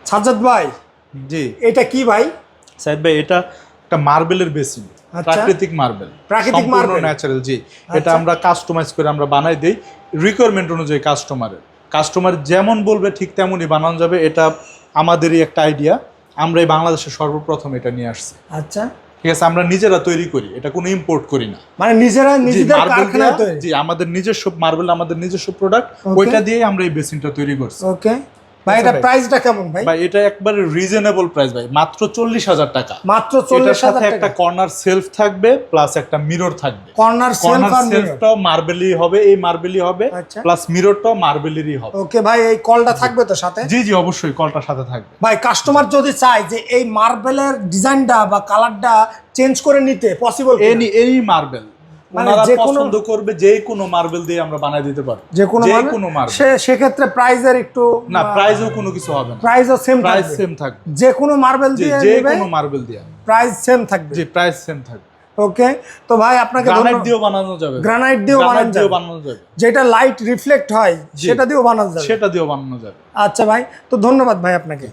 সাজ্জাদ ভাই, জি এটা কি ভাই? সাইদ ভাই, এটা একটা মার্বেলের বেসিন, প্রাকৃতিক মার্বেল, প্রাকৃতিক মার্বেল, ন্যাচারাল। জি, এটা আমরা কাস্টমাইজ করে আমরা বানাই দেই রিকোয়ারমেন্ট অনুযায়ী। কাস্টমার যেমন বলবে ঠিক তেমনই বানানো যাবে। এটা আমাদেরই একটা আইডিয়া, আমরা এই বাংলাদেশে সর্বপ্রথম এটা নিয়ে আসছি। আচ্ছা, ঠিক আছে, আমরা নিজেরা তৈরি করি, এটা কোনো ইম্পোর্ট করি না। মানে নিজেদের কারখানায় তৈরি? জি, আমাদের নিজস্ব মার্বেল, আমাদের নিজস্ব প্রোডাক্ট, ওইটা দিয়ে আমরা এই বেসিনটা তৈরি করছি। ওকে ভাই, এটা প্রাইসটা কেমন ভাই? ভাই এটা একবারে রিজনেবল প্রাইস ভাই, মাত্র 40,000 টাকা। মাত্র 40,000 টাকা। একটা কর্নার সেলফ থাকবে, প্লাস একটা মিরর থাকবে। কর্নার সেলফটাও মার্বেলই হবে, এই মার্বেলই হবে, প্লাস মিররটাও মার্বেলেরই হবে। ওকে ভাই, এই কলটা থাকবে তো সাথে? জি জি, অবশ্যই কলটার সাথে থাকবে। ভাই, কাস্টমার যদি চায় যে এই মার্বেলের ডিজাইনটা বা কালারটা চেঞ্জ করে নিতে পসিবল? এই মার্বেল ওনারা পছন্দ করবে, যে কোনো মার্বেল দিয়ে আমরা বানাই দিতে পারবো, যে কোনো মার্বেল। সেক্ষেত্রে প্রাইসের একটু না, প্রাইসও কোনো কিছু হবে না, প্রাইসও সেম থাকবে। যে কোনো মার্বেল দিয়ে, যে কোনো মার্বেল দিয়ে প্রাইস সেম থাকবে। জি, প্রাইস সেম থাকবে। ওকে, তো ভাই আপনাকে গ্রানাইট দিয়েও বানানো যাবে, গ্রানাইট দিয়েও বানানো যাবে, যেটা লাইট রিফ্লেক্ট হয় সেটা দিয়েও বানানো যাবে, সেটা দিয়েও বানানো যাবে। আচ্ছা ভাই, তো ধন্যবাদ ভাই আপনাকে।